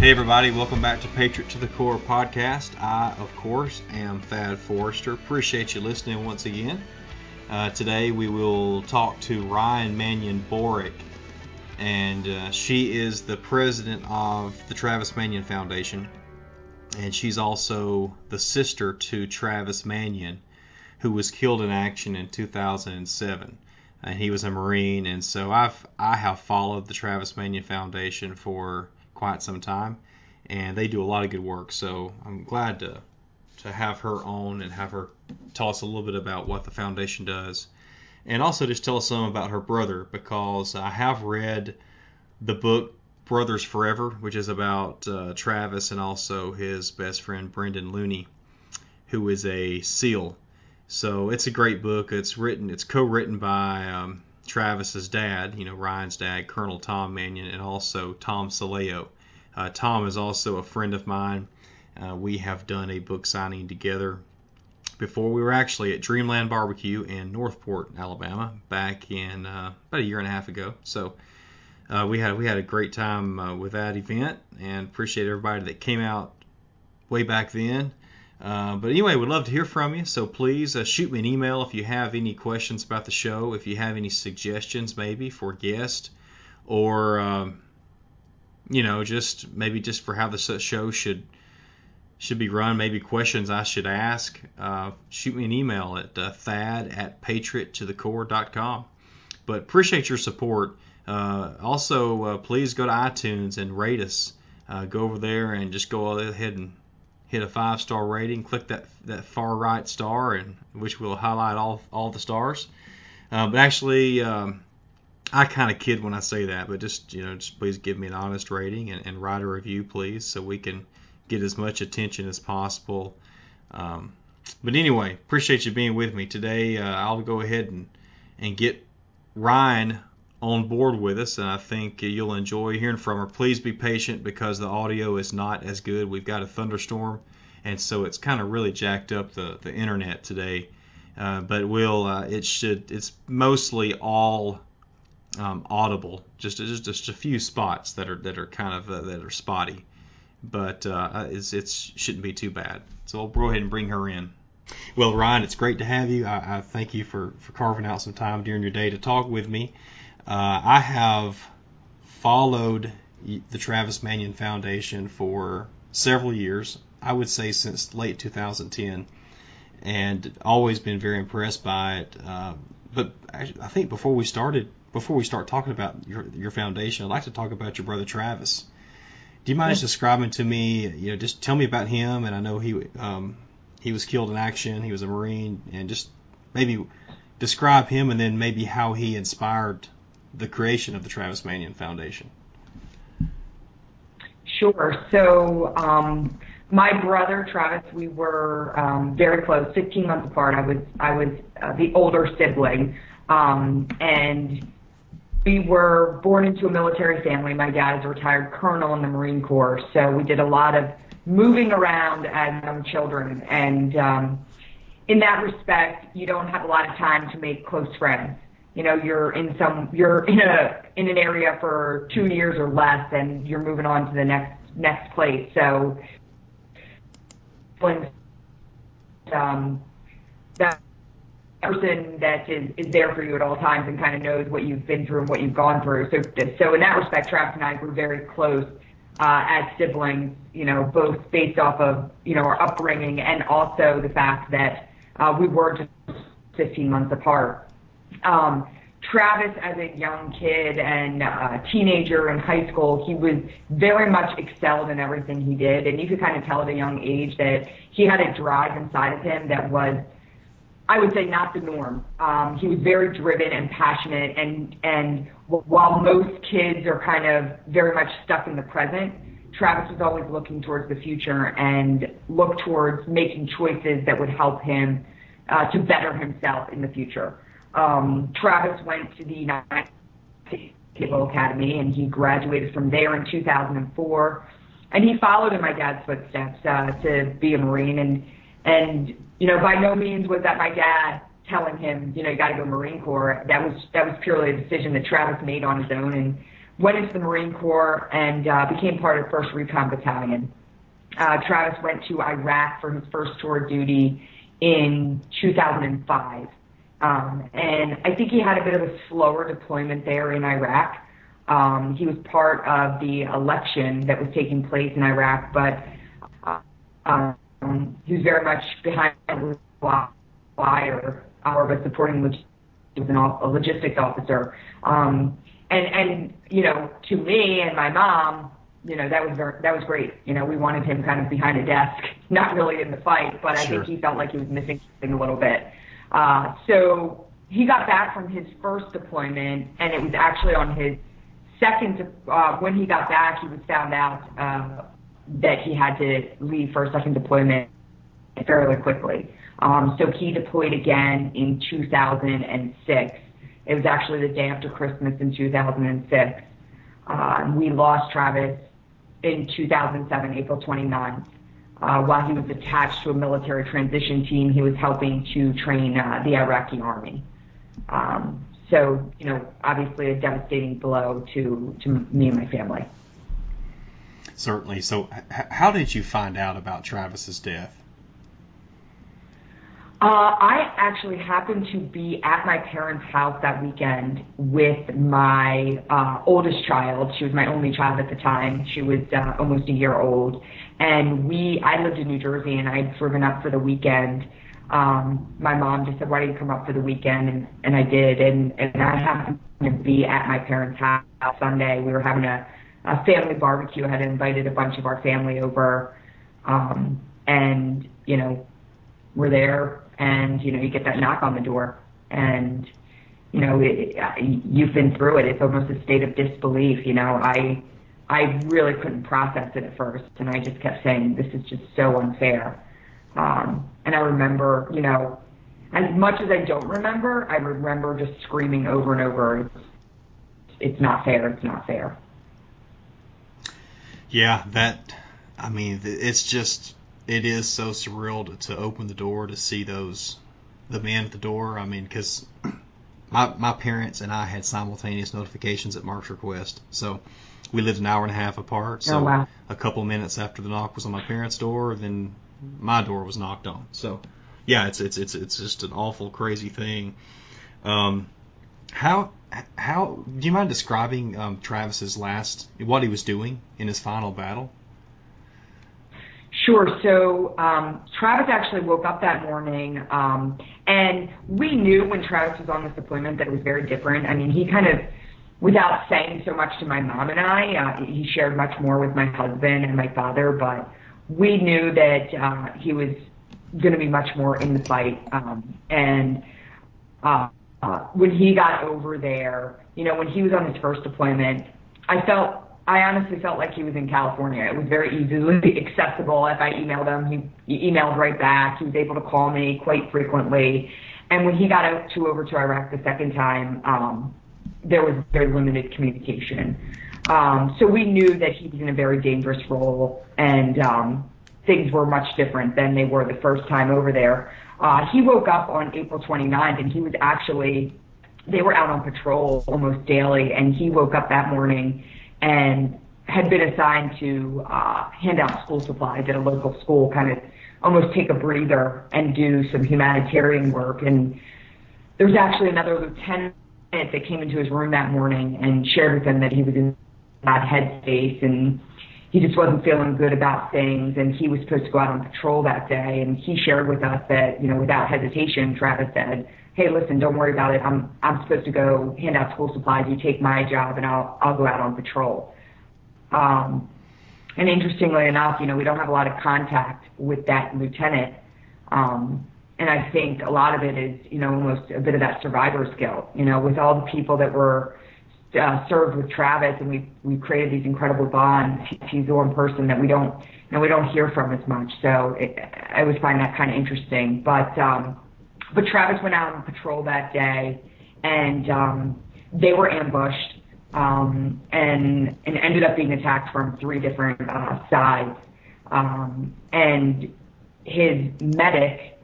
Hey everybody, welcome back to Patriot to the Core podcast. I, of course, am Thad Forrester. Appreciate you listening once again. Today we will talk to Ryan Manion Borek, and she is the president of the Travis Manion Foundation, and she's also the sister to Travis Manion, who was killed in action in 2007. And he was a Marine, and so I have followed the Travis Manion Foundation for quite some time, and they do a lot of good work. So I'm glad to have her on and have her tell us a little bit about what the foundation does, and also just tell us some about her brother, because I have read the book Brothers Forever, which is about Travis and also his best friend Brendan Looney, who is a SEAL. So it's a great book. It's co-written by Travis's dad, Ryan's dad, Colonel Tom Manion, and also Tom Saleo. Tom is also a friend of mine. We have done a book signing together before. We were actually at Dreamland Barbecue in Northport, Alabama, back in about a year and a half ago. So we had a great time with that event, and appreciate everybody that came out way back then. But anyway, we'd love to hear from you, so please shoot me an email if you have any questions about the show, if you have any suggestions maybe for guests, or just for how the show should be run, maybe questions I should ask. Shoot me an email at thad@patriottothecore.com. But appreciate your support. Also, please go to iTunes and rate us. Go over there and just go ahead and hit a 5-star rating. Click that far right star, and which will highlight all the stars. But actually, I kind of kid when I say that, but just please give me an honest rating and write a review, please, so we can get as much attention as possible. But anyway, appreciate you being with me today. I'll go ahead and get Ryan on board with us, and I think you'll enjoy hearing from her. Please be patient because the audio is not as good. We've got a thunderstorm, and so it's kind of really jacked up the internet today. But it's mostly all audible. Just a few spots that are kind of that are spotty, but it shouldn't be too bad. So I'll go ahead and bring her in. Well, Ryan, it's great to have you. I thank you for carving out some time during your day to talk with me. I have followed the Travis Manion Foundation for several years, I would say since late 2010, and always been very impressed by it. But I think before we start talking about your foundation, I'd like to talk about your brother Travis. Do you mind just describing to me, just tell me about him? And I know he was killed in action. He was a Marine, and just maybe describe him, and then maybe how he inspired the creation of the Travis Manion Foundation. Sure. So my brother Travis, we were very close, 15 months apart. I was the older sibling, and we were born into a military family. My dad is a retired colonel in the Marine Corps, so we did a lot of moving around as young children, and in that respect, you don't have a lot of time to make close friends. You're in an area for 2 years or less, and you're moving on to the next place. So when that person that is there for you at all times and kind of knows what you've been through and what you've gone through. So in that respect, Travis and I were very close as siblings, both based off of, our upbringing, and also the fact that we were just 15 months apart. Travis, as a young kid and teenager in high school, he was very much excelled in everything he did, and you could kind of tell at a young age that he had a drive inside of him that was, I would say, not the norm. He was very driven and passionate, and while most kids are kind of very much stuck in the present, Travis was always looking towards the future and looked towards making choices that would help him to better himself in the future. Travis went to the US Naval Academy, and he graduated from there in 2004, and he followed in my dad's footsteps to be a Marine, and by no means was that my dad telling him, you got to go Marine Corps. That was purely a decision that Travis made on his own, and went into the Marine Corps and became part of 1st Recon Battalion. Travis went to Iraq for his first tour of duty in 2005. And I think he had a bit of a slower deployment there in Iraq. He was part of the election that was taking place in Iraq, but he was very much behind the wire, but supporting he was a logistics officer. And you know, to me and my mom, you know, that was great. You know, we wanted him kind of behind a desk, not really in the fight, but I think he felt like he was missing something a little bit. So he got back from his first deployment, and it was actually on his second, when he got back, he was found out that he had to leave for a second deployment fairly quickly. So he deployed again in 2006. It was actually the day after Christmas in 2006. We lost Travis in 2007, April 29th. While he was attached to a military transition team, he was helping to train the Iraqi army. So, you know, obviously a devastating blow to me and my family. Certainly. So how did you find out about Travis's death? I actually happened to be at my parents' house that weekend with my oldest child. She was my only child at the time. She was almost a year old. And I lived in New Jersey, and I'd driven up for the weekend. My mom just said, "Why don't you come up for the weekend?" And I did. And I happened to be at my parents' house Sunday. We were having a family barbecue. I had invited a bunch of our family over. And, you know, we're there. And, you know, you get that knock on the door, and, you know, you've been through it. It's almost a state of disbelief. You know, I really couldn't process it at first, and I just kept saying, this is just so unfair. And I remember, you know, as much as I don't remember, I remember just screaming over and over, it's not fair, it's not fair. Yeah, it is so surreal to open the door to see the man at the door. I mean, because my parents and I had simultaneous notifications at Mark's request. So we lived an hour and a half apart. So a couple minutes after the knock was on my parents' door, then my door was knocked on. So yeah, it's just an awful, crazy thing. How do you mind describing Travis's what he was doing in his final battle? Sure. So Travis actually woke up that morning, and we knew when Travis was on this deployment that it was very different. I mean, he kind of, without saying so much to my mom and I, he shared much more with my husband and my father, but we knew that he was going to be much more in the fight. And when he got over there, you know, when he was on his first deployment, I honestly felt like he was in California. It was very easily accessible. If I emailed him, he emailed right back. He was able to call me quite frequently. And when he got over to Iraq the second time, there was very limited communication. So we knew that he was in a very dangerous role, and things were much different than they were the first time over there. He woke up on April 29th, and they were out on patrol almost daily, and he woke up that morning and had been assigned to hand out school supplies at a local school, kind of almost take a breather and do some humanitarian work. And there was actually another lieutenant that came into his room that morning and shared with him that he was in bad headspace and he just wasn't feeling good about things, and he was supposed to go out on patrol that day. And he shared with us that, you know, without hesitation, Travis said, "Hey, listen, don't worry about it. I'm supposed to go hand out school supplies. You take my job, and I'll go out on patrol." And interestingly enough, you know, we don't have a lot of contact with that lieutenant. And I think a lot of it is, you know, almost a bit of that survivor's guilt. You know, with all the people that were served with Travis, and we created these incredible bonds. He's the one person that we don't hear from as much. So I always find that kind of interesting. But Travis went out on patrol that day, and they were ambushed, and ended up being attacked from 3 different sides. And his medic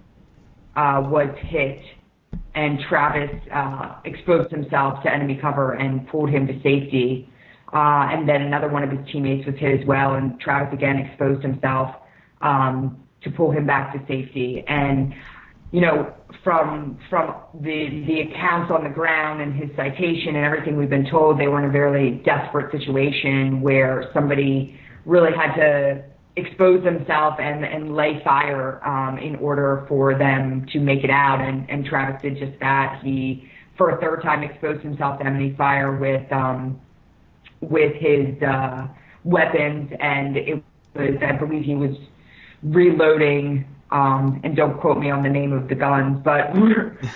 was hit, and Travis exposed himself to enemy cover and pulled him to safety. And then another one of his teammates was hit as well, and Travis again exposed himself to pull him back to safety. And from the accounts on the ground and his citation and everything we've been told, they were in a very desperate situation where somebody really had to expose themselves and lay fire in order for them to make it out. And Travis did just that. He, for a third time, exposed himself to enemy fire with his weapons, and it was, I believe he was reloading, and don't quote me on the name of the guns, but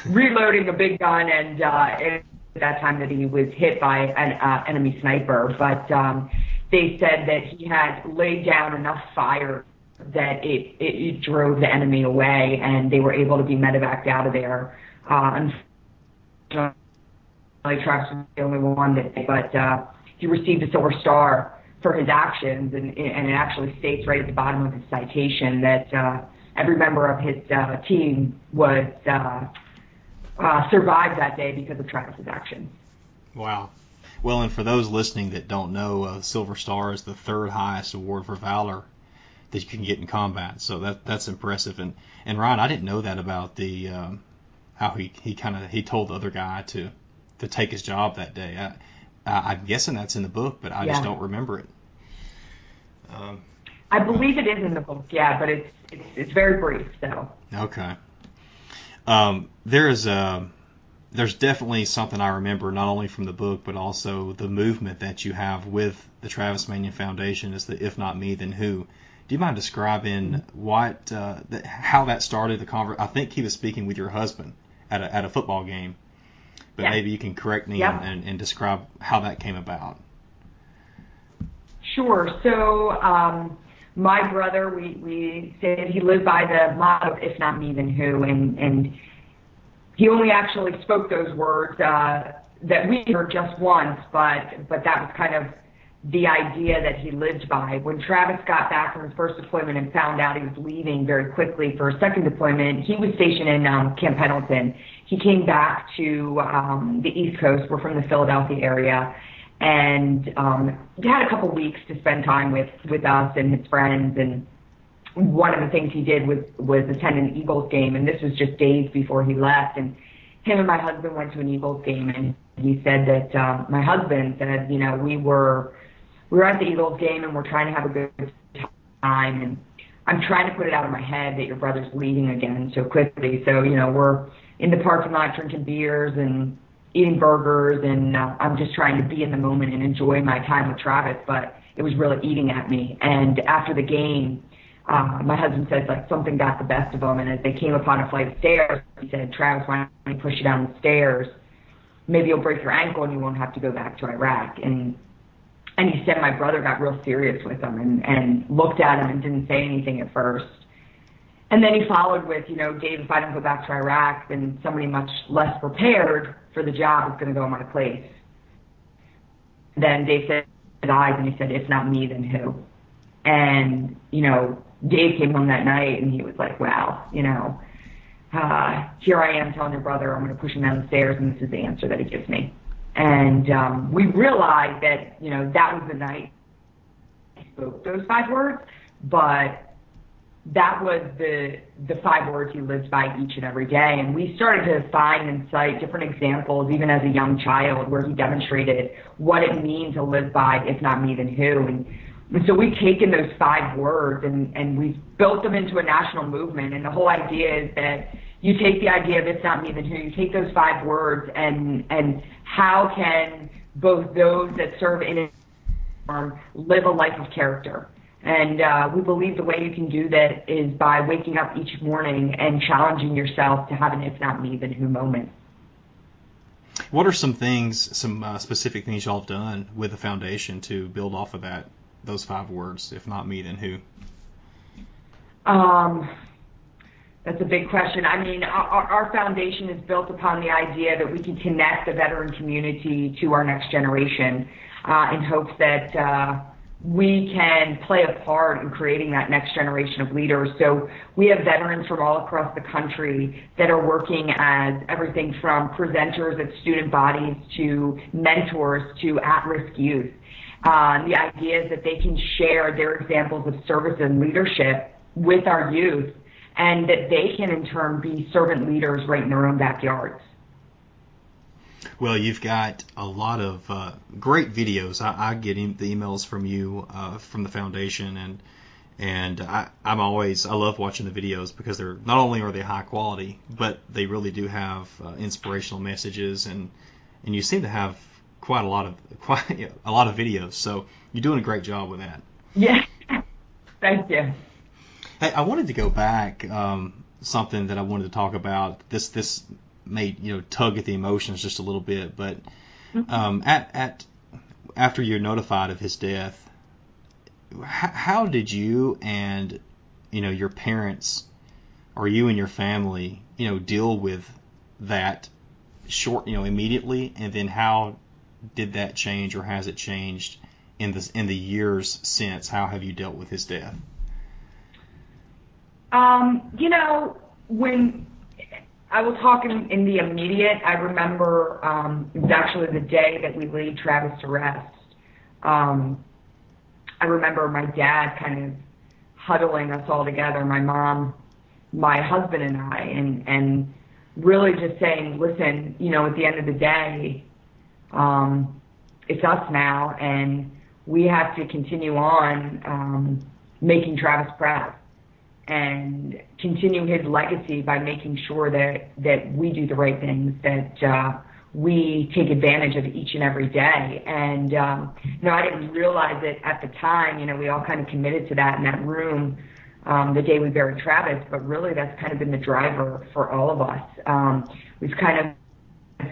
reloading a big gun, and at that time that he was hit by an enemy sniper. But they said that he had laid down enough fire that it drove the enemy away, and they were able to be medevaced out of there. Unfortunately, Travis was the only one but he received a Silver Star for his actions, and it actually states right at the bottom of his citation that every member of his team was survived that day because of Travis's actions. Wow. Well, and for those listening that don't know, Silver Star is the third highest award for valor that you can get in combat. So that's impressive. And Ryan, I didn't know that about the how he told the other guy to take his job that day. I'm guessing that's in the book, but I just don't remember it. I believe it is in the book, yeah, but it's very brief, so. Okay. There's definitely something I remember, not only from the book, but also the movement that you have with the Travis Manion Foundation is the "If Not Me, Then Who." Do you mind describing how that started the conversation? I think he was speaking with your husband at a football game, but maybe you can correct me and describe how that came about. Sure. So my brother, we said he lived by the motto, "If not me, then who?" And he only actually spoke those words that we heard just once, but that was kind of the idea that he lived by. When Travis got back from his first deployment and found out he was leaving very quickly for a second deployment, he was stationed in Camp Pendleton. He came back to the East Coast. We're from the Philadelphia area. And he had a couple weeks to spend time with us and his friends. And one of the things he did was attend an Eagles game. And this was just days before he left. And him and my husband went to an Eagles game. And he said that my husband said, we were at the Eagles game and we're trying to have a good time. And I'm trying to put it out of my head that your brother's leaving again so quickly. So, we're in the parking lot drinking beers and eating burgers, and I'm just trying to be in the moment and enjoy my time with Travis, but it was really eating at me. And after the game, my husband said something got the best of him, and as they came upon a flight of stairs, he said, "Travis, why don't you push you down the stairs? Maybe you'll break your ankle and you won't have to go back to Iraq." And he said my brother got real serious with him and looked at him and didn't say anything at first. And then he followed with, "Dave, if I don't go back to Iraq, then somebody much less prepared for the job is going to go in my place." Then Dave said his eyes, and he said, "If not me, then who?" And, Dave came home that night, and he was like, wow, here I am telling your brother I'm going to push him down the stairs, and this is the answer that he gives me. And we realized that, that was the night he spoke those 5 words, but that was the 5 words he lived by each and every day. And we started to find and cite different examples, even as a young child, where he demonstrated what it means to live by, if not me, then who. And so we've taken those 5 words and we've built them into a national movement. And the whole idea is that you take the idea of if not me, then who, you take those 5 words and how can both those that serve in a uniform live a life of character. And we believe the way you can do that is by waking up each morning and challenging yourself to have an if not me, then who moment. What are some specific things y'all have done with the foundation to build off of those 5 words, if not me, then who? That's a big question. I mean, our foundation is built upon the idea that we can connect the veteran community to our next generation in hopes that we can play a part in creating that next generation of leaders. So we have veterans from all across the country that are working as everything from presenters at student bodies to mentors to at-risk youth. The idea is that they can share their examples of service and leadership with our youth, and that they can in turn be servant leaders right in their own backyards. Well, you've got a lot of great videos. I get the emails from you from the foundation, and I love watching the videos because they're not only are they high quality, but they really do have inspirational messages, and you seem to have quite a lot of videos. So you're doing a great job with that. Yeah, thank you. Hey, I wanted to go back something that I wanted to talk about. This may tug at the emotions just a little bit, but after you're notified of his death, how did you and your parents, or you and your family, deal with that immediately, and then how did that change, or has it changed in the years since? How have you dealt with his death? When I will talk in the immediate, I remember it was actually the day that we laid Travis to rest. I remember my dad kind of huddling us all together, my mom, my husband, and I, and really just saying, listen, at the end of the day, it's us now, and we have to continue on making Travis proud and continue his legacy by making sure that we do the right things, that we take advantage of each and every day. And, I didn't realize it at the time. We all kind of committed to that in that room the day we buried Travis, but really that's kind of been the driver for all of us. We've kind of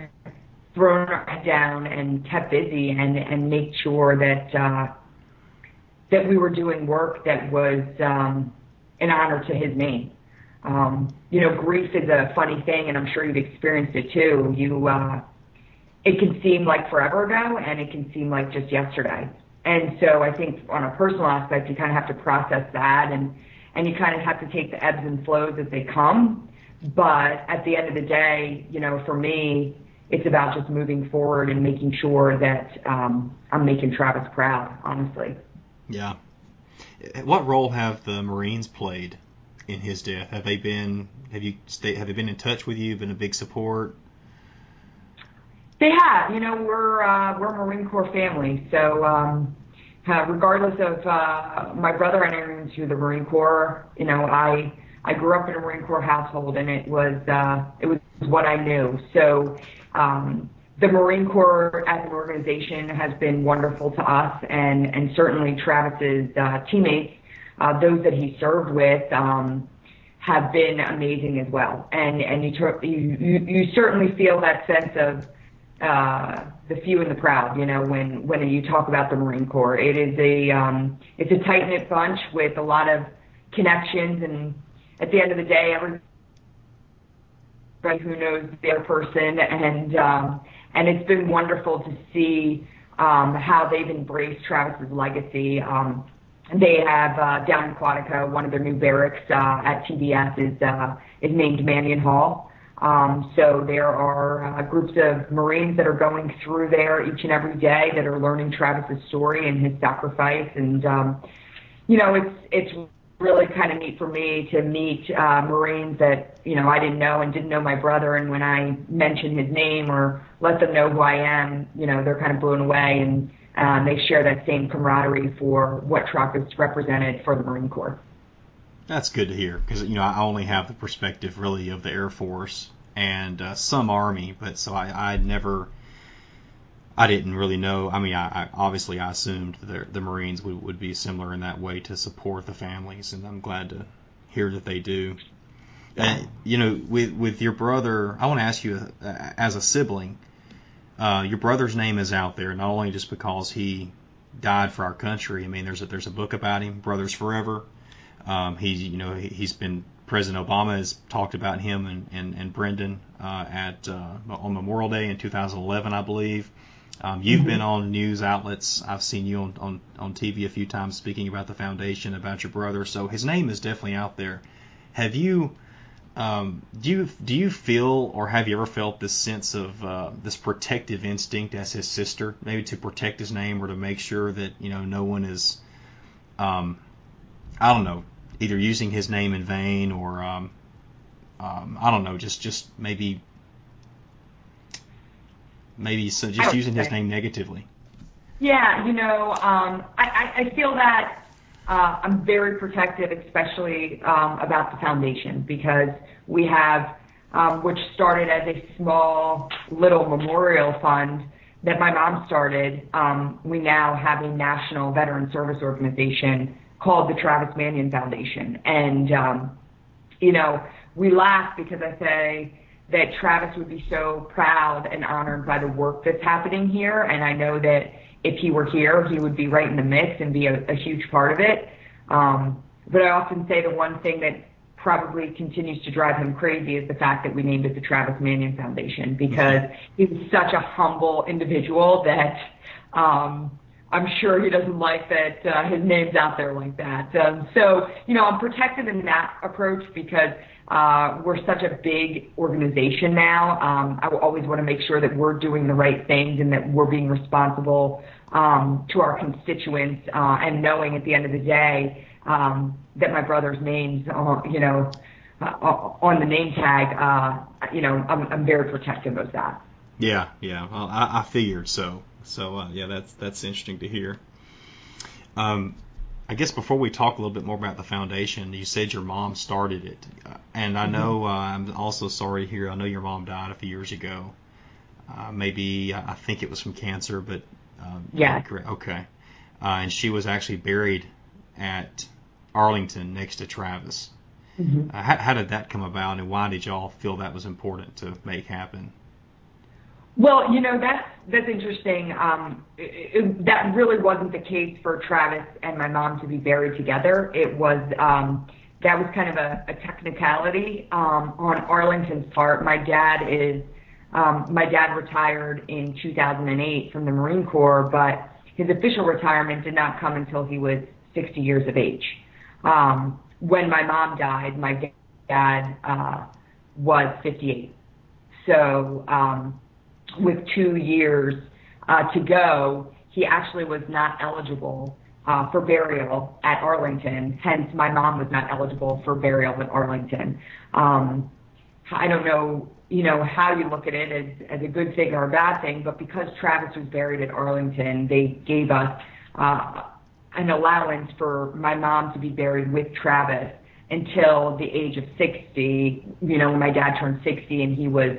thrown our head down and kept busy and made sure that that we were doing work that was in honor to his name. Grief is a funny thing, and I'm sure you've experienced it too. It can seem like forever ago, and it can seem like just yesterday. And so I think on a personal aspect, you kind of have to process that, and you kind of have to take the ebbs and flows as they come. But at the end of the day, for me, it's about just moving forward and making sure that I'm making Travis proud, honestly. Yeah. What role have the Marines played in his death? Have they been in touch with you? Been a big support? They have. We're a Marine Corps family, so regardless of my brother entering into the Marine Corps, I grew up in a Marine Corps household, and it was what I knew. So the Marine Corps as an organization has been wonderful to us, and certainly Travis's teammates, those that he served with, have been amazing as well. And you certainly feel that sense of the few and the proud. When you talk about the Marine Corps, it's a tight knit bunch with a lot of connections, and at the end of the day, everybody who knows the other person, and it's been wonderful to see how they've embraced Travis's legacy. They have down in Quantico, one of their new barracks at TBS is named Manion Hall. So there are groups of Marines that are going through there each and every day that are learning Travis's story and his sacrifice, and it's really kind of neat for me to meet Marines that I didn't know and didn't know my brother, and when I mention his name or let them know who I am, they're kind of blown away, and they share that same camaraderie for what Travis represented for the Marine Corps. That's good to hear, because I only have the perspective really of the Air Force and some Army, but so I didn't really know. I mean, I obviously assumed the Marines would be similar in that way to support the families, and I'm glad to hear that they do. With your brother, I want to ask you, as a sibling, your brother's name is out there not only just because he died for our country. I mean, there's a book about him, Brothers Forever. He's been President Obama has talked about him and Brendan on Memorial Day in 2011, I believe. You've been on news outlets. I've seen you on TV a few times speaking about the foundation, about your brother. So his name is definitely out there. Have you, do you feel, or have you ever felt this sense of this protective instinct as his sister, maybe to protect his name or to make sure that no one is, I don't know, either using his name in vain or I don't know, just maybe so just using his name negatively? Yeah, I feel that I'm very protective, especially about the foundation, because we have, which started as a small little memorial fund that my mom started. We now have a national veteran service organization called the Travis Manion Foundation. And, we laugh because I say that Travis would be so proud and honored by the work that's happening here. And I know that if he were here, he would be right in the mix and be a huge part of it. But I often say the one thing that probably continues to drive him crazy is the fact that we named it the Travis Manion Foundation, because he was such a humble individual that I'm sure he doesn't like that his name's out there like that. So, I'm protected in that approach because we're such a big organization now. I always want to make sure that we're doing the right things and that we're being responsible to our constituents, and knowing at the end of the day that my brother's name's on the name tag. I'm very protective of that. Yeah. Well, I figured so. Yeah, that's interesting to hear. I guess before we talk a little bit more about the foundation, you said your mom started it, and I know I'm also sorry to hear. I know your mom died a few years ago. Maybe I think it was from cancer, but yeah. Okay. And she was actually buried at Arlington next to Travis. Mm-hmm. How did that come about, and why did y'all feel that was important to make happen? Well, that's interesting. That really wasn't the case for Travis and my mom to be buried together. It was that was kind of a technicality on Arlington's part. My dad retired in 2008 from the Marine Corps, but his official retirement did not come until he was 60 years of age. When my mom died, my dad was 58. So with 2 years to go, he actually was not eligible for burial at Arlington. Hence, my mom was not eligible for burial at Arlington. I don't know, how you look at it as a good thing or a bad thing, but because Travis was buried at Arlington, they gave us an allowance for my mom to be buried with Travis until the age of 60. When my dad turned 60, and he was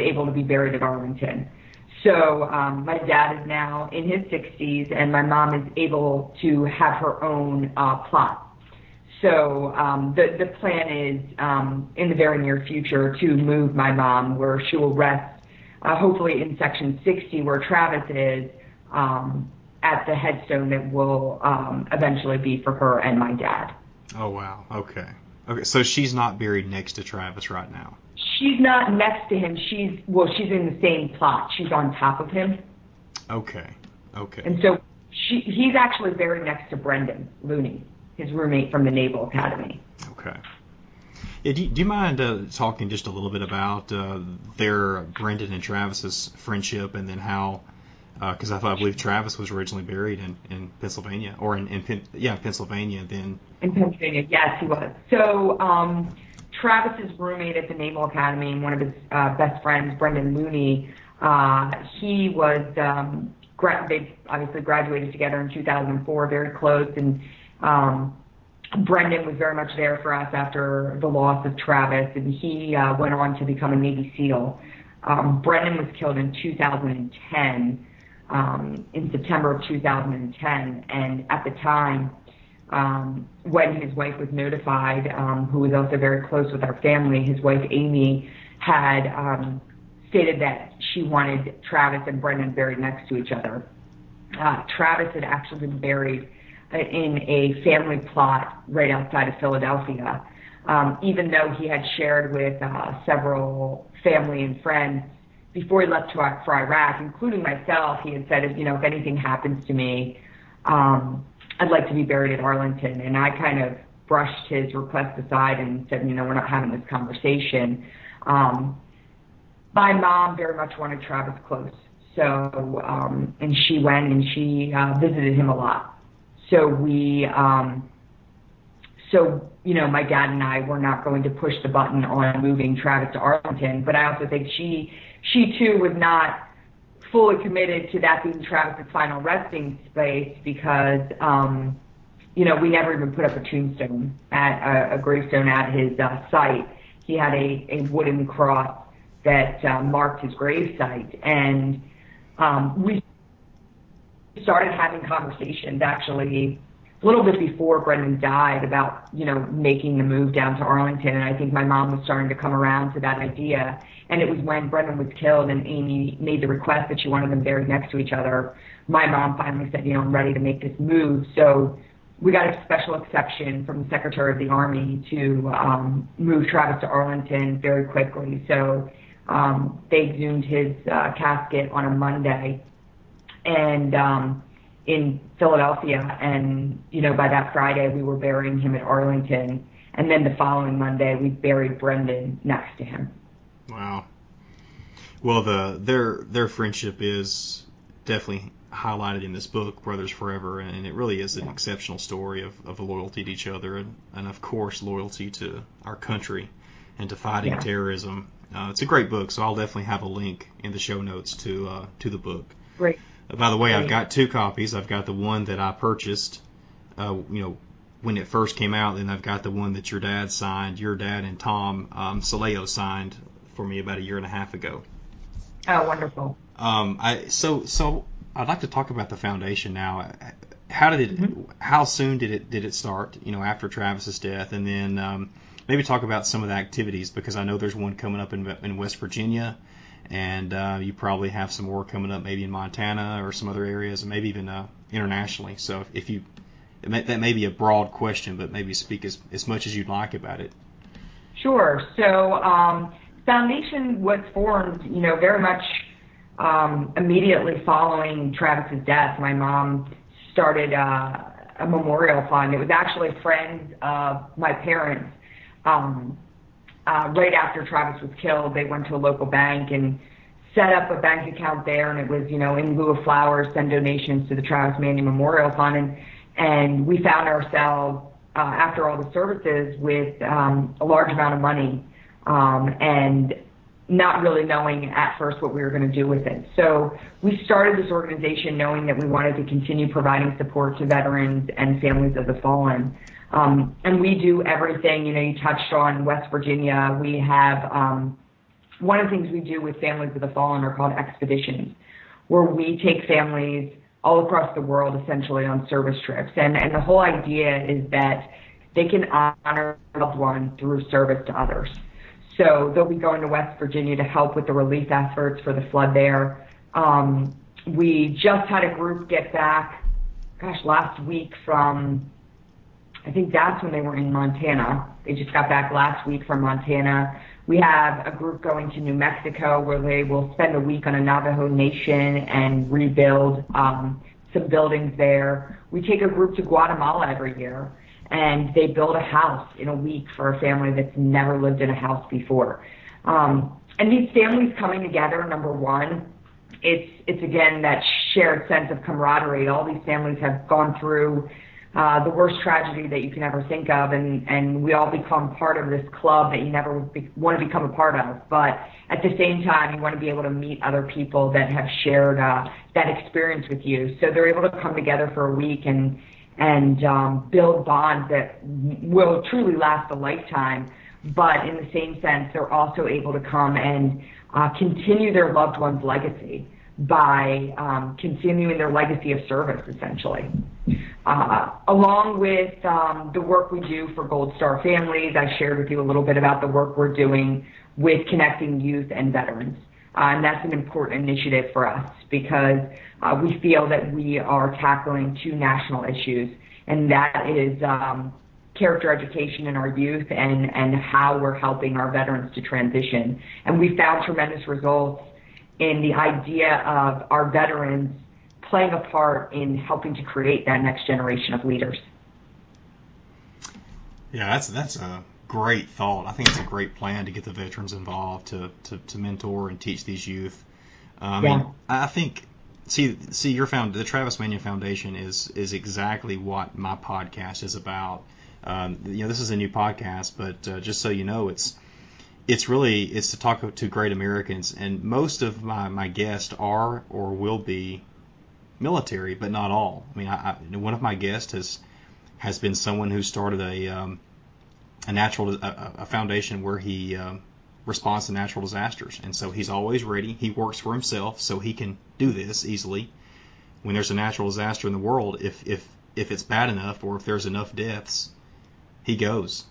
able to be buried at Arlington. So my dad is now in his 60s, and my mom is able to have her own plot. So the plan is in the very near future to move my mom where she will rest, hopefully in section 60 where Travis is, at the headstone that will eventually be for her and my dad. Oh, wow. Okay. So she's not buried next to Travis right now? She's not next to him. She's in the same plot. She's on top of him. Okay. And so he's actually buried next to Brendan Looney, his roommate from the Naval Academy. Okay. Yeah, do you mind talking just a little bit about their Brendan and Travis's friendship, and then how, because I believe Travis was originally buried in Pennsylvania, or in Pennsylvania then. In Pennsylvania, yes, he was. So Travis's roommate at the Naval Academy and one of his best friends, Brendan Looney, he was, they obviously graduated together in 2004, very close, and Brendan was very much there for us after the loss of Travis, and he went on to become a Navy SEAL. Brendan was killed in 2010, in September of 2010, and at the time, when his wife was notified, who was also very close with our family, his wife Amy had stated that she wanted Travis and Brendan buried next to each other. Travis had actually been buried in a family plot right outside of Philadelphia, even though he had shared with several family and friends before he left for Iraq, including myself, he had said, if anything happens to me, I'd like to be buried at Arlington. And I kind of brushed his request aside and said, we're not having this conversation. My mom very much wanted Travis close. So, and she went and she visited him a lot. So my dad and I were not going to push the button on moving Travis to Arlington, but I also think she too was not fully committed to that being Travis's final resting space because, we never even put up a tombstone a gravestone at his site. He had a wooden cross that marked his grave site, and we started having conversations actually a little bit before Brendan died about, making the move down to Arlington. And I think my mom was starting to come around to that idea. And it was when Brendan was killed and Amy made the request that she wanted them buried next to each other. My mom finally said, I'm ready to make this move. So we got a special exception from the Secretary of the Army to move Travis to Arlington very quickly. So they exhumed his casket on a Monday. And in Philadelphia, and by that Friday we were burying him at Arlington, and then the following Monday we buried Brendan next to him. Wow. Well, their friendship is definitely highlighted in this book, Brothers Forever, and it really is an exceptional story of loyalty to each other and of course loyalty to our country and to fighting terrorism. It's a great book, so I'll definitely have a link in the show notes to the book. Great. By the way, I've got two copies. I've got the one that I purchased, when it first came out, and I've got the one that your dad and Tom Saleo signed for me about a year and a half ago. Oh, wonderful. So I'd like to talk about the foundation now. How soon did it start? After Travis's death, and then maybe talk about some of the activities, because I know there's one coming up in West Virginia. And you probably have some more coming up maybe in Montana or some other areas, and maybe even internationally. So that may be a broad question, but maybe speak as much as you'd like about it. Sure. So Foundation was formed, very much immediately following Travis's death. My mom started a memorial fund. It was actually friends of my parents. Right after Travis was killed, they went to a local bank and set up a bank account there, and it was, in lieu of flowers, send donations to the Travis Manion Memorial Fund. And we found ourselves, after all the services, with a large amount of money and not really knowing at first what we were going to do with it. So we started this organization knowing that we wanted to continue providing support to veterans and families of the fallen. And we do everything, you touched on West Virginia. We have, one of the things we do with families of the fallen are called expeditions, where we take families all across the world essentially on service trips. And the whole idea is that they can honor a loved one through service to others. So they'll be going to West Virginia to help with the relief efforts for the flood there. We just had a group get back, last week from, I think that's when they were in Montana. They just got back last week from Montana. We have a group going to New Mexico where they will spend a week on a Navajo Nation and rebuild some buildings there. We take a group to Guatemala every year, and they build a house in a week for a family that's never lived in a house before. And these families coming together, number one, it's again that shared sense of camaraderie. All these families have gone through the worst tragedy that you can ever think of, and we all become part of this club that you never want to become a part of. But at the same time, you want to be able to meet other people that have shared that experience with you. So they're able to come together for a week and build bonds that will truly last a lifetime. But in the same sense, they're also able to come and continue their loved one's legacy by continuing their legacy of service, essentially. Along with the work we do for Gold Star families, I shared with you a little bit about the work we're doing with connecting youth and veterans. And that's an important initiative for us because we feel that we are tackling two national issues, and that is character education in our youth and how we're helping our veterans to transition. And we found tremendous results in the idea of our veterans playing a part in helping to create that next generation of leaders. Yeah, that's a great thought. I think it's a great plan to get the veterans involved to mentor and teach these youth. I mean, I think see the Travis Manion Foundation is exactly what my podcast is about. This is a new podcast, but just so you know, it's to talk to great Americans, and most of my guests are or will be military, but not all. I mean, one of my guests has been someone who started a foundation where he responds to natural disasters, and so he's always ready. He works for himself, so he can do this easily. When there's a natural disaster in the world, if it's bad enough or if there's enough deaths, he goes,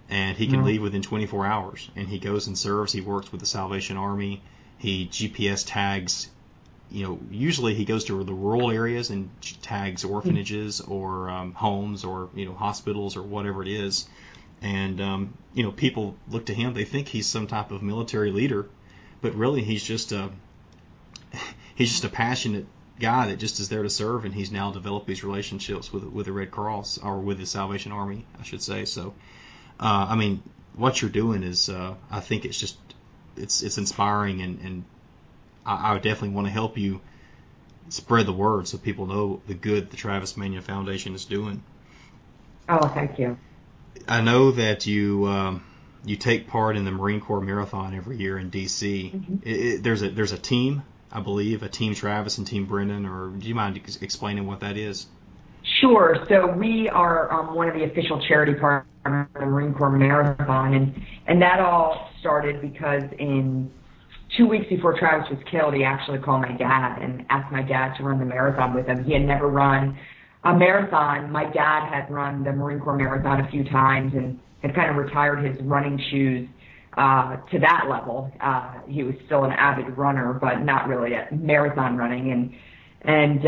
and he can leave within 24 hours. And he goes and serves. He works with the Salvation Army. He GPS tags. Usually he goes to the rural areas and tags orphanages or homes or hospitals or whatever it is. And people look to him. They think he's some type of military leader, but really he's just a passionate guy that just is there to serve. And he's now developed these relationships with the Red Cross, or with the Salvation Army, I should say. So, I mean, what you're doing is, I think it's inspiring, and I would definitely want to help you spread the word so people know the good the Travis Manion Foundation is doing. Oh, thank you. I know that you take part in the Marine Corps Marathon every year in D.C. Mm-hmm. There's a team, I believe, a Team Travis and Team Brendan, or do you mind explaining what that is? Sure. So we are one of the official charity partners of the Marine Corps Marathon, and that all started because in 2 weeks before Travis was killed, he actually called my dad and asked my dad to run the marathon with him. He had never run a marathon. My dad had run the Marine Corps Marathon a few times and had kind of retired his running shoes to that level. He was still an avid runner, but not really at marathon running. And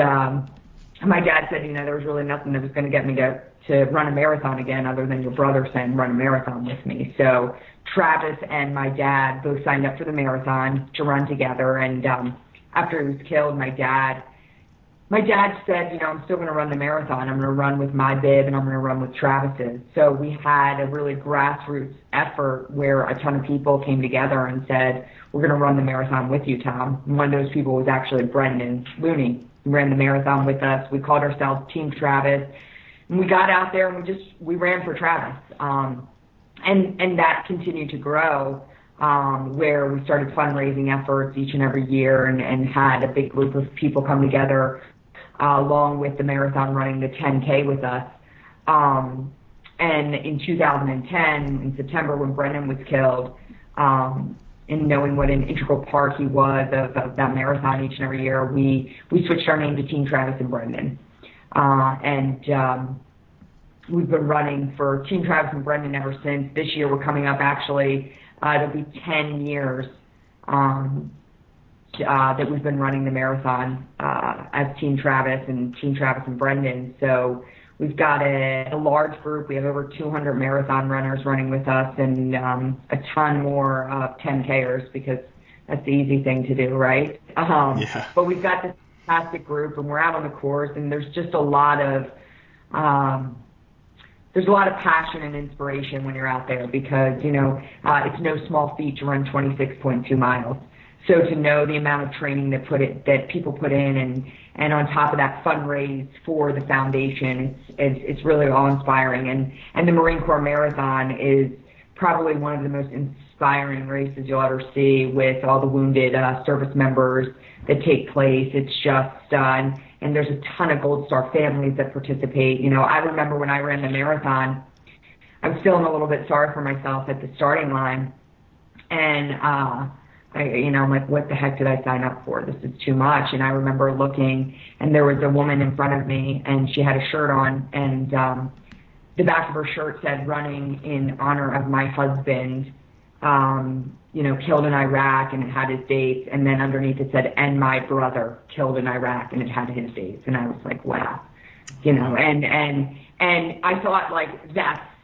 my dad said, there was really nothing that was going to get me to run a marathon again other than your brother saying run a marathon with me. So Travis and my dad both signed up for the marathon to run together. And after he was killed, my dad said, I'm still going to run the marathon. I'm going to run with my bib, and I'm going to run with Travis's. So we had a really grassroots effort where a ton of people came together and said, we're going to run the marathon with you, Tom. And one of those people was actually Brendan Looney, who ran the marathon with us. We called ourselves Team Travis. And we got out there and we ran for Travis. And that continued to grow, where we started fundraising efforts each and every year and had a big group of people come together along with the marathon running the 10K with us. And in 2010, in September, when Brendan was killed, and knowing what an integral part he was of that marathon each and every year, we switched our name to Team Travis and Brendan. We've been running for Team Travis and Brendan ever since. This year we're coming up, actually, it'll be 10 years that we've been running the marathon as Team Travis and Brendan. So we've got a large group. We have over 200 marathon runners running with us, and a ton more 10Kers, because that's the easy thing to do, right? Yeah. But we've got this fantastic group, and we're out on the course, and there's just a lot of passion and inspiration when you're out there, because it's no small feat to run 26.2 miles. So to know the amount of training that people put in, and on top of that, fundraise for the foundation, it's really awe-inspiring. And the Marine Corps Marathon is probably one of the most inspiring races you'll ever see, with all the wounded service members that take place. It's just and there's a ton of Gold Star families that participate. I remember when I ran the marathon, I was feeling a little bit sorry for myself at the starting line, and I'm like, what the heck did I sign up for? This is too much. And I remember looking, and there was a woman in front of me, and she had a shirt on, and the back of her shirt said, running in honor of my husband, killed in Iraq, and it had his dates. And then underneath it said, and my brother, killed in Iraq, and it had his dates. And I was like, wow, and I thought, like,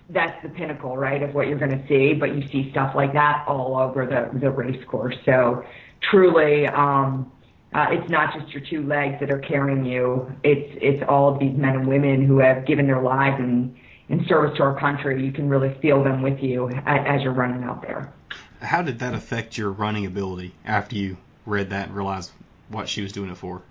that's the pinnacle, right, of what you're going to see, but you see stuff like that all over the race course. So truly, it's not just your two legs that are carrying you. It's all of these men and women who have given their lives in service to our country. You can really feel them with you as you're running out there. How did that affect your running ability after you read that and realized what she was doing it for?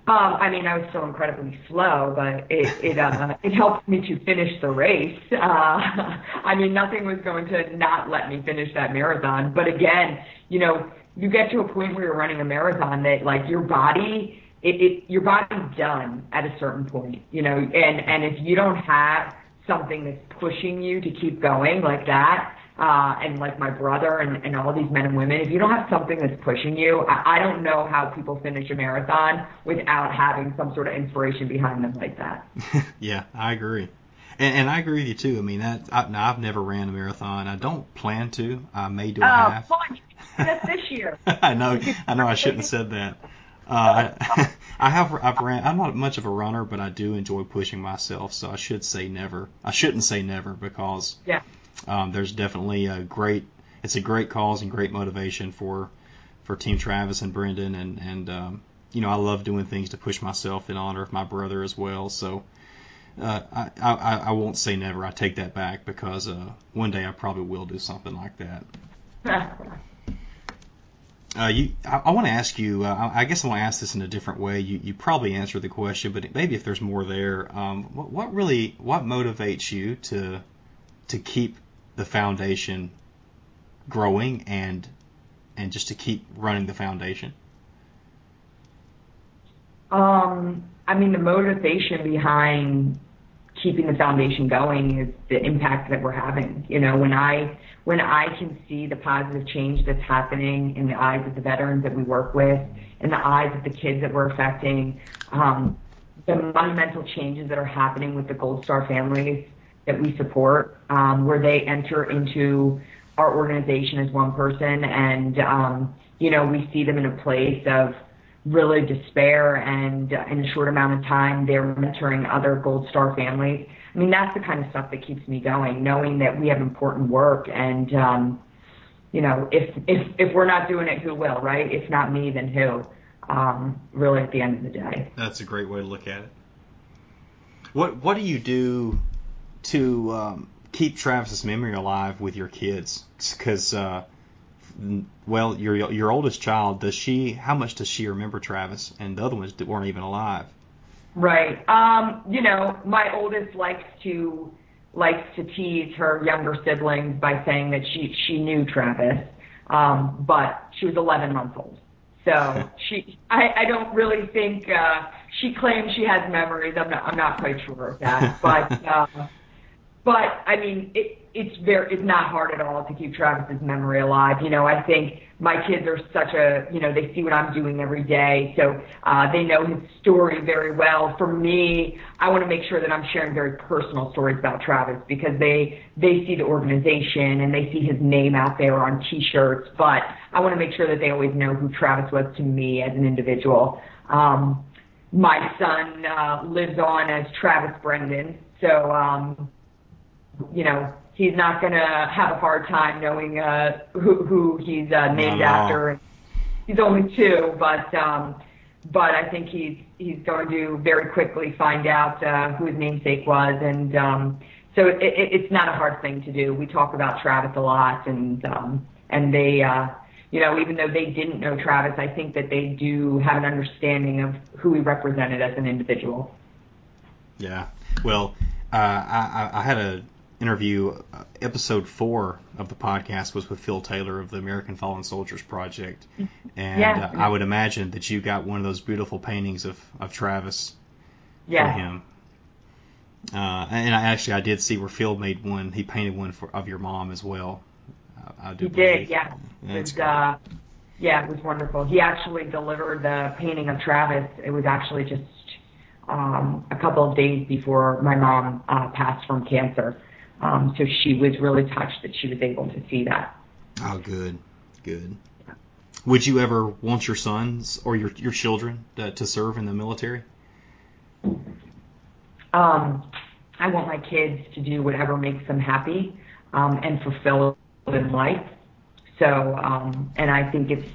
I mean, I was still incredibly slow, but it helped me to finish the race. I mean, nothing was going to not let me finish that marathon. But again, you know, you get to a point where you're running a marathon that, like, your body's done at a certain point, you know, and if you don't have something that's pushing you to keep going like that, and like my brother and all these men and women, if you don't have something that's pushing you, I don't know how people finish a marathon without having some sort of inspiration behind them like that. Yeah, I agree. And I agree with you too. I mean, I've never ran a marathon. I don't plan to. I may do a half. Fun. That's this year. I know. I shouldn't have said that. I've ran. I'm not much of a runner, but I do enjoy pushing myself. So I should say never. I shouldn't say never because there's definitely it's a great cause and great motivation for Team Travis and Brendan, and you know, I love doing things to push myself in honor of my brother as well. So I won't say never. I take that back because one day I probably will do something like that. I want to ask you, I guess I want to ask this in a different way. You probably answered the question, but maybe if there's more there, what motivates you to keep the foundation growing and just to keep running the foundation? I mean, the motivation behind keeping the foundation going is the impact that we're having. You know, when I can see the positive change that's happening in the eyes of the veterans that we work with, in the eyes of the kids that we're affecting, the monumental changes that are happening with the Gold Star families that we support, where they enter into our organization as one person, and you know, we see them in a place of really despair, and in a short amount of time they're mentoring other Gold Star families. I mean, that's the kind of stuff that keeps me going, knowing that we have important work, and you know, if we're not doing it, who will, right? If not me, then who? Really, at the end of the day. That's a great way to look at it. What do you do to keep Travis's memory alive with your kids? Because well, your oldest child, how much does she remember Travis? And the other ones weren't even alive. Right. You know, my oldest likes to tease her younger siblings by saying that she knew Travis, but she was 11 months old. So I don't really think she claims she has memories. I'm not quite sure of that, but I mean, it's not hard at all to keep Travis's memory alive. You know, I think my kids are they see what I'm doing every day, so they know his story very well. For me, I want to make sure that I'm sharing very personal stories about Travis, because they see the organization and they see his name out there on T-shirts, but I want to make sure that they always know who Travis was to me as an individual. My son lives on as Travis Brendan, so you know, he's not going to have a hard time knowing who he's named after. He's only 2, but I think he's going to very quickly find out who his namesake was, and so it's not a hard thing to do. We talk about Travis a lot, and they, you know, even though they didn't know Travis, I think that they do have an understanding of who he represented as an individual. Yeah. Well, I had a interview, episode 4 of the podcast was with Phil Taylor of the American Fallen Soldiers Project, and I would imagine that you got one of those beautiful paintings of Travis for him. And I did see where Phil made one. He painted one of your mom as well. He did, yeah. It was wonderful. He actually delivered the painting of Travis. It was actually just a couple of days before my mom passed from cancer. So she was really touched that she was able to see that. Oh, good. Yeah. Would you ever want your sons or your children to serve in the military? I want my kids to do whatever makes them happy and fulfill in life. So, and I think it's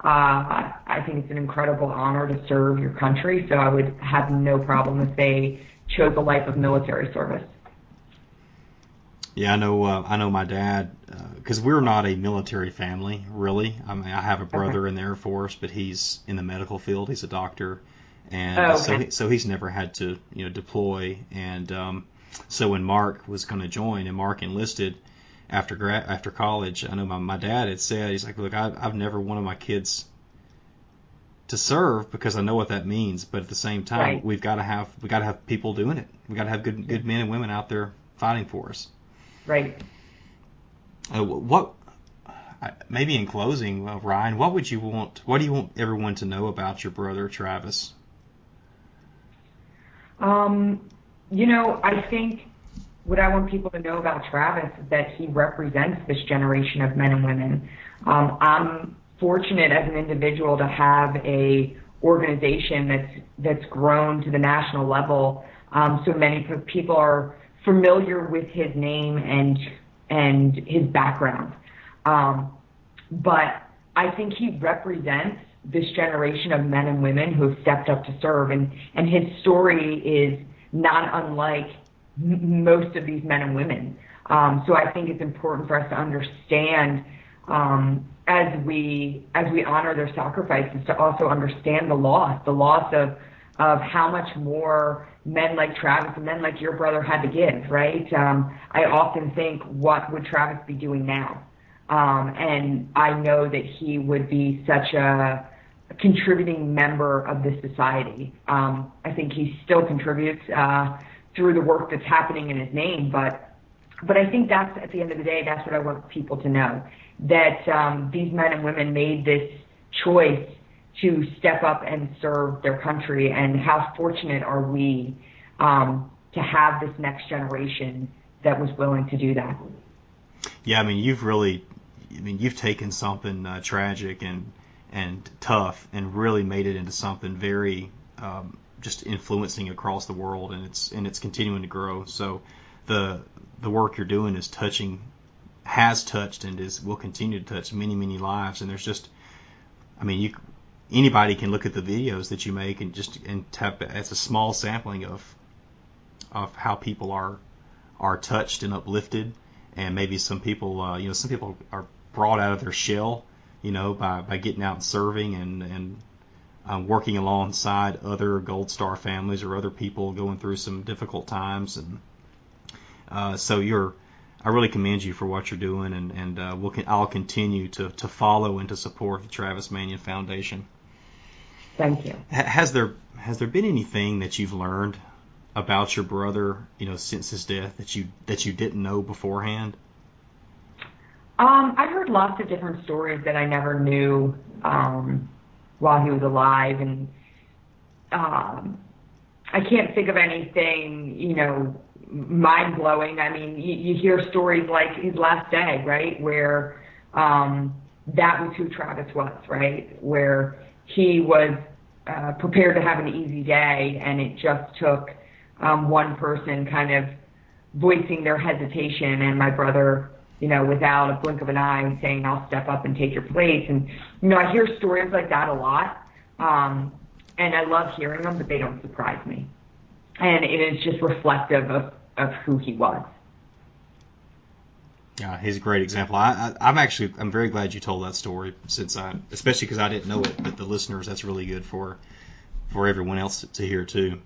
an incredible honor to serve your country. So I would have no problem if they chose a life of military service. Yeah, I know my dad, because we're not a military family, really. I mean, I have a brother in the Air Force, but he's in the medical field. He's a doctor, and so he's never had to deploy. And so when Mark was going to join, and Mark enlisted after college, I know my dad had said, he's like, look, I've never wanted my kids to serve because I know what that means, but at the same time, we've got to have people doing it. We've got to have good men and women out there fighting for us. Right. Maybe in closing, Ryan, what do you want everyone to know about your brother Travis? I think what I want people to know about Travis is that he represents this generation of men and women. I'm fortunate as an individual to have a organization that's grown to the national level. So many people are familiar with his name and his background. But I think he represents this generation of men and women who have stepped up to serve, and his story is not unlike most of these men and women. So I think it's important for us to understand, as we honor their sacrifices, to also understand the loss of how much more men like Travis and men like your brother had to give, right? I often think, what would Travis be doing now? And I know that he would be such a contributing member of this society. I think he still contributes through the work that's happening in his name, but I think that's, at the end of the day, that's what I want people to know, that these men and women made this choice to step up and serve their country, and how fortunate are we to have this next generation that was willing to do that. Yeah, I mean, you've taken something tragic and tough and really made it into something very just influencing across the world, and it's continuing to grow. So the work you're doing has touched and will continue to touch many lives. And there's just, I mean, anybody can look at the videos that you make and tap. It's a small sampling of how people are touched and uplifted, and maybe some people are brought out of their shell, by getting out and serving and working alongside other Gold Star families or other people going through some difficult times. And so I really commend you for what you're doing, and I'll continue to follow and to support the Travis Manion Foundation. Thank you. Has there been anything that you've learned about your brother, since his death that you didn't know beforehand? I've heard lots of different stories that I never knew while he was alive, and I can't think of anything, mind-blowing. I mean, you hear stories like his last day, right, where that was who Travis was, right, where he was prepared to have an easy day, and it just took one person kind of voicing their hesitation, and my brother, without a blink of an eye, saying, I'll step up and take your place. And, I hear stories like that a lot, and I love hearing them, but they don't surprise me. And it is just reflective of who he was. Yeah, he's a great example. I'm very glad you told that story, especially because I didn't know it, but the listeners, that's really good for everyone else to hear too.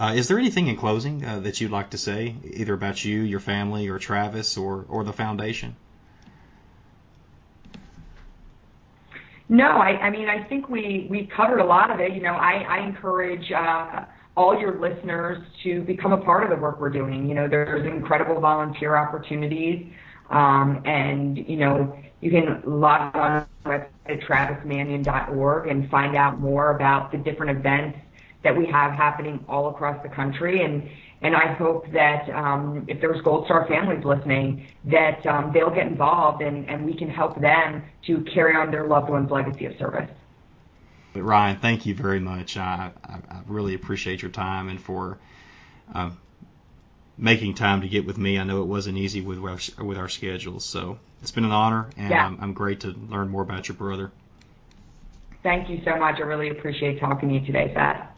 Is there anything in closing that you'd like to say, either about you, your family, or Travis, or the foundation? No, I think we covered a lot of it. I encourage all your listeners to become a part of the work we're doing. There's incredible volunteer opportunities, and you can log on at travismanion.org and find out more about the different events that we have happening all across the country. And I hope that if there's Gold Star families listening, that they'll get involved, and we can help them to carry on their loved one's legacy of service. But Ryan, thank you very much. I really appreciate your time and for making time to get with me. I know it wasn't easy with our schedules. So it's been an honor, and Yeah. I'm great to learn more about your brother. Thank you so much. I really appreciate talking to you today, Thad.